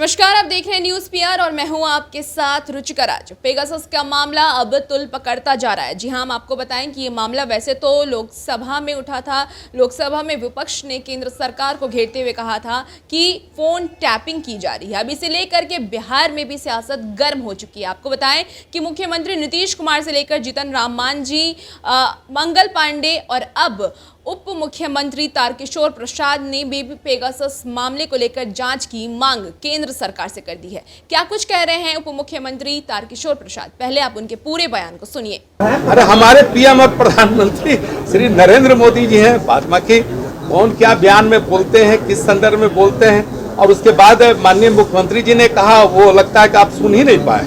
नमस्कार, आप देख रहे हैं न्यूज़ पीआर और मैं हूं आपके साथ रुचिका राज। पेगासस का मामला अब तुल पकड़ता जा रहा है। जी हां, हम आपको बताएं कि ये मामला वैसे तो लोकसभा में उठा था। लोकसभा में विपक्ष ने केंद्र सरकार को घेरते हुए कहा था कि फोन टैपिंग की जा रही है। अब इसे लेकर के बिहार में भी सियासत गर्म हो चुकी है। आपको बताएं कि मुख्यमंत्री नीतीश कुमार से लेकर जीतन राम मांझी, मंगल पांडे और अब उप मुख्यमंत्री तारकिशोर प्रसाद ने भी पेगासस मामले को लेकर जांच की मांग केंद्र सरकार से कर दी है। क्या कुछ कह रहे हैं उप मुख्यमंत्री तारकिशोर प्रसाद, पहले आप उनके पूरे बयान को सुनिए। अरे हमारे पीएम और प्रधानमंत्री श्री नरेंद्र मोदी जी हैं, भाजपा के, कौन क्या बयान में बोलते हैं, किस संदर्भ में बोलते हैं, और उसके बाद माननीय मुख्यमंत्री जी ने कहा, वो लगता है कि आप सुन ही नहीं पाए।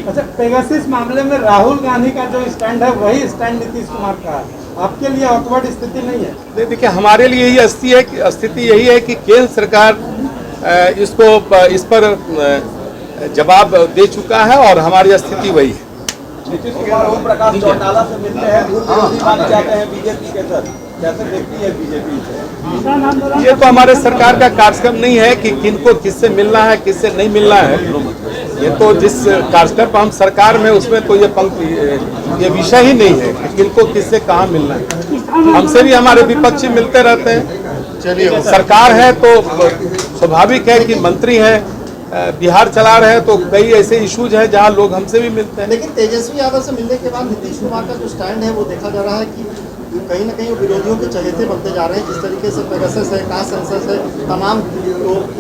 अच्छा, पेगासस मामले में राहुल गांधी का जो स्टैंड है वही स्टैंड नीतीश कुमार का है। आपके लिए ऑकवर्ड स्थिति नहीं है? देखिए, हमारे लिए यही स्थिति यही है कि केंद्र सरकार इस पर जवाब दे चुका है और हमारी स्थिति वही है। नीतीश कुमार ओम प्रकाश चौटाला से मिलते हैं, विरोधी माने जाते हैं बीजेपी के सर, कैसे देखती है बीजेपी से? ये तो हमारे सरकार का कार्यक्रम नहीं है कि किनको किससे मिलना है, किससे नहीं मिलना है। ये तो जिस कार्यक्रम पर हम सरकार में, उसमें तो ये विषय ही नहीं है कि किनको किससे कहाँ मिलना है। हमसे भी हमारे विपक्षी मिलते रहते हैं। चलिए, सरकार है तो स्वाभाविक है कि मंत्री है, बिहार चला रहे हैं, तो कई ऐसे इश्यूज हैं जहां लोग हमसे भी मिलते हैं। लेकिन तेजस्वी यादव से मिलने के बाद नीतीश कुमार का जो स्टैंड है वो देखा जा रहा है कि कहीं ना कहीं वो विरोधियों के चहेते बनते जा रहे हैं। जिस तरीके से पेगासस है, कास्ट सेंसस है, तमाम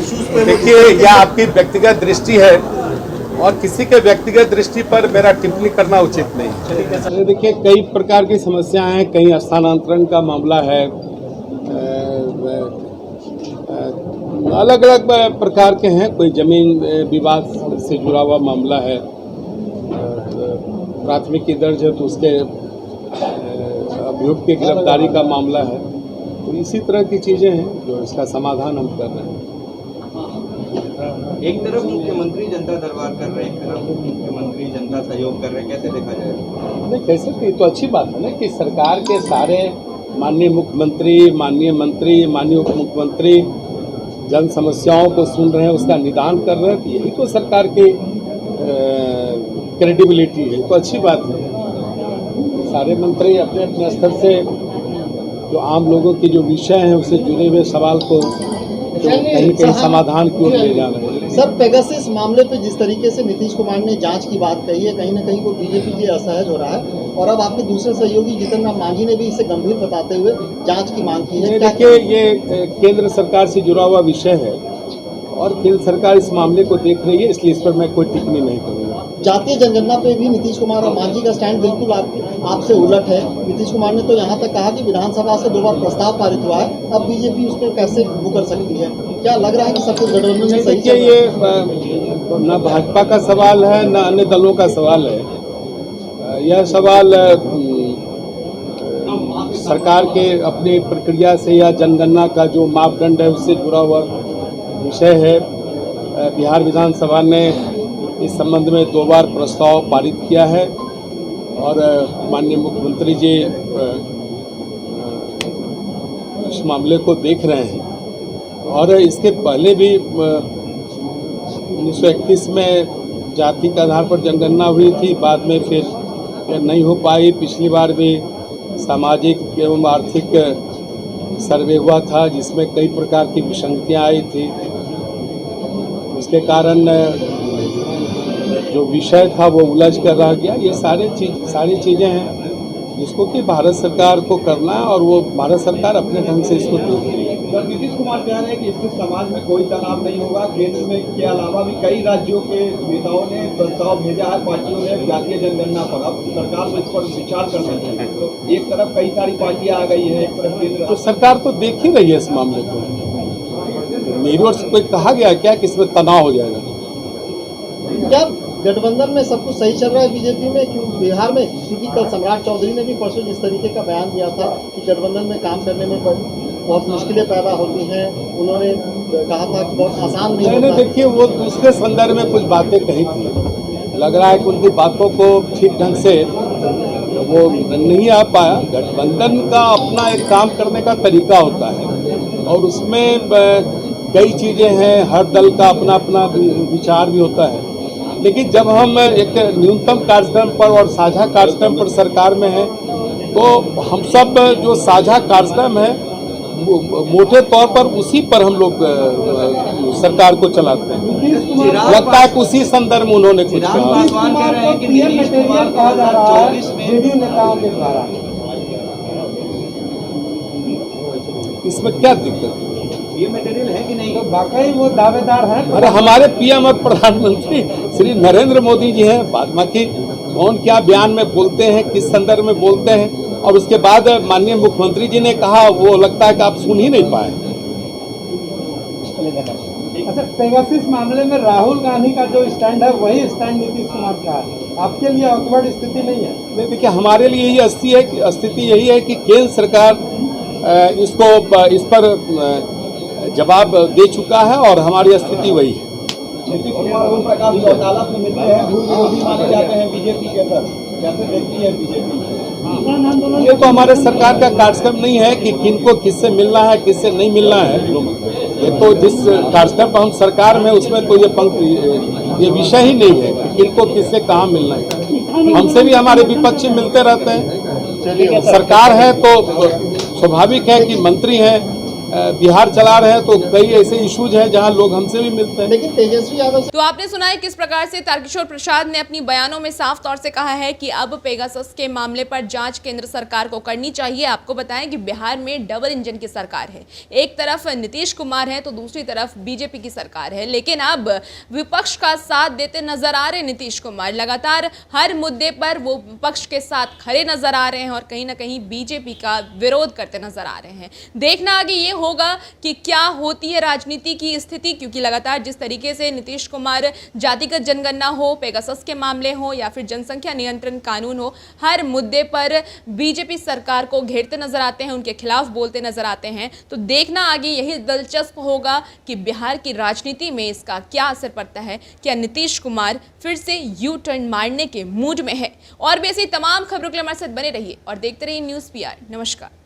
इश्यूज पे। देखिए, यह आपकी व्यक्तिगत दृष्टि है और किसी के व्यक्तिगत दृष्टि पर मेरा टिप्पणी करना उचित नहीं है। देखिए, कई प्रकार की समस्याएं हैं, कहीं स्थानांतरण का मामला है, अलग अलग प्रकार के हैं, कोई जमीन विवाद से जुड़ा हुआ मामला है, प्राथमिकी दर्ज है तो उसके अभियुक्त की गिरफ्तारी का मामला है। तो इसी तरह की चीज़ें हैं जो इसका समाधान हम कर रहे हैं। एक तरफ मुख्यमंत्री जनता दरबार कर रहे हैं, एक तरफ उप मुख्यमंत्री जनता सहयोग कर रहे हैं, कैसे देखा जाए? नहीं, कैसे तो ये तो अच्छी बात है ना कि सरकार के सारे माननीय मुख्यमंत्री, माननीय मंत्री, माननीय उप मुख्यमंत्री जन समस्याओं को सुन रहे हैं, उसका निदान कर रहे हैं। यही तो सरकार की क्रेडिबिलिटी है। तो अच्छी बात है, सारे मंत्री अपने अपने स्तर से जो आम लोगों की जो विषय हैं उससे जुड़े हुए सवाल को कहीं कहीं समाधान की ओर ले जा रहे हैं। सर, पेगासस मामले पे जिस तरीके से नीतीश कुमार ने जांच की बात कही है, कहीं ना कहीं वो बीजेपी के असहज हो रहा है और अब आपके दूसरे सहयोगी जीतन राम मांझी ने भी इसे गंभीर बताते हुए जांच की मांग की है। देखिए, ये केंद्र सरकार से जुड़ा हुआ विषय है और केंद्र सरकार इस मामले को देख रही है, इसलिए इस पर मैं कोई टिप्पणी नहीं करूँगा। जातीय जनगणना पे भी नीतीश कुमार और मांझी का स्टैंड बिल्कुल आपसे उलट है। नीतीश कुमार ने तो यहाँ तक कहा कि विधानसभा से 2 बार प्रस्ताव पारित हुआ है, अब बीजेपी उस पर कैसे मुकर सकती है? क्या लग रहा है कि सब कुछ गठबंधन में सही? देखिए, ये न भाजपा का सवाल है न अन्य दलों का सवाल है। यह सवाल सरकार के अपनी प्रक्रिया से या जनगणना का जो मापदंड है उससे जुड़ा हुआ विषय है। बिहार विधानसभा ने इस संबंध में 2 बार प्रस्ताव पारित किया है और माननीय मुख्यमंत्री जी इस मामले को देख रहे हैं। और इसके पहले भी 1931 में जाति के आधार पर जनगणना हुई थी, बाद में फिर नहीं हो पाई। पिछली बार भी सामाजिक एवं आर्थिक सर्वे हुआ था जिसमें कई प्रकार की विसंगतियाँ आई थी। उसके कारण जो विषय था वो उलझ कर रह गया। ये सारी चीज़ें हैं जिसको कि भारत सरकार को करना है और वो भारत सरकार अपने ढंग से इसको देख रही है। नीतीश कुमार कह रहे हैं कि इससे समाज में कोई तनाव नहीं होगा। केंद्र में के अलावा भी कई राज्यों के नेताओं ने प्रस्ताव भेजा है पार्टियों ने जातीय जनगणना पर। अब सरकार को इस पर विचार करना चाहिए। तो एक तरफ कई सारी पार्टियां आ गई है, एक तरफ केंद्र। तो सरकार तो देख ही रही है इस मामले को। मेरी ओर से कोई कहा गया क्या कि इसमें तनाव हो जाएगा? क्या गठबंधन में सब कुछ सही चल रहा है बीजेपी में? क्यों बिहार में? क्योंकि कल सम्राट चौधरी ने भी परसों जिस तरीके का बयान दिया था कि गठबंधन में काम करने में बहुत मुश्किलें पैदा होती हैं, उन्होंने कहा था कि बहुत आसान नहीं होता। देखिए, वो दूसरे संदर्भ में कुछ बातें कही थी। लग रहा है कि उनकी बातों को ठीक ढंग से वो नहीं आ पाया। गठबंधन का अपना एक काम करने का तरीका होता है और उसमें कई चीज़ें हैं, हर दल का अपना अपना विचार भी होता है, लेकिन जब हम एक न्यूनतम कार्यक्रम पर और साझा कार्यक्रम पर सरकार में हैं, तो हम सब जो साझा कार्यक्रम है मोटे तौर पर उसी पर हम लोग सरकार को चलाते हैं। लगता है कि उसी संदर्भ में उन्होंने कुछ कहा। पासवान कह रहे हैं कि पीएम मटेरियल कहा जा रहा है जेडीयू नेताओं के द्वारा, इसमें क्या दिक्कत है? ये मटेरियल है कि नहीं? तो वाकई वो दावेदार हैं। अरे हमारे पीएम और प्रधानमंत्री श्री नरेंद्र मोदी जी हैं, बाद बाकी कौन क्या बयान में बोलते हैं, किस संदर्भ में बोलते हैं, और उसके बाद माननीय मुख्यमंत्री जी ने कहा, वो लगता है कि आप सुन ही नहीं पाए। अच्छा, पेगासस मामले में राहुल गांधी का जो स्टैंड है वही स्टैंड नीतीश कुमार का है, आपके लिए ऑकवर्ड स्थिति नहीं है? नहीं, देखिए हमारे लिए यही स्थिति यही है कि केंद्र सरकार इस पर जवाब दे चुका है और हमारी स्थिति वही है। नीतीश कुमार ओम प्रकाश चौटाला से मिलते हैं, भूल विरोधी माने जाते हैं बीजेपी के सर, कैसे देखती है बीजेपी? ये तो हमारे सरकार का कार्यक्रम नहीं है कि किनको किससे मिलना है, किससे नहीं मिलना है। ये तो जिस कार्यक्रम पर हम सरकार में, उसमें तो ये विषय ही नहीं है कि किनको किससे कहाँ मिलना है। हमसे भी हमारे विपक्षी मिलते रहते हैं। सरकार है तो स्वाभाविक है कि मंत्री हैं, बिहार चला रहे हैं, तो कई ऐसे इश्यूज हैं जहां लोग हमसे भी मिलते हैं। लेकिन तेजस्वी यादव तो आपने सुना है किस प्रकार से तारकिशोर प्रसाद ने अपनी बयानों में साफ तौर से कहा है कि अब पेगासस के मामले पर जांच केंद्र सरकार को करनी चाहिए। आपको बताएं कि बिहार में डबल इंजन की सरकार है, एक तरफ नीतीश कुमार है तो दूसरी तरफ बीजेपी की सरकार है, लेकिन अब विपक्ष का साथ देते नजर आ रहे नीतीश कुमार। लगातार हर मुद्दे पर वो विपक्ष के साथ खड़े नजर आ रहे हैं और कहीं ना कहीं बीजेपी का विरोध करते नजर आ रहे हैं। देखना आगे ये होगा कि क्या होती है राजनीति की स्थिति, क्योंकि लगातार जिस तरीके से नीतीश कुमार जातिगत जनगणना हो, पेगासस के मामले हो या फिर जनसंख्या नियंत्रण कानून हो, हर मुद्दे पर बीजेपी सरकार को घेरते नजर आते हैं, उनके खिलाफ बोलते नजर आते हैं। तो देखना आगे यही दिलचस्प होगा कि बिहार की राजनीति में इसका क्या असर पड़ता है। क्या नीतीश कुमार फिर से यू टर्न मारने के मूड में है? और भी ऐसी तमाम खबरों के लिए हमारे साथ बने रहिए और देखते रहिए न्यूज़ PR। नमस्कार।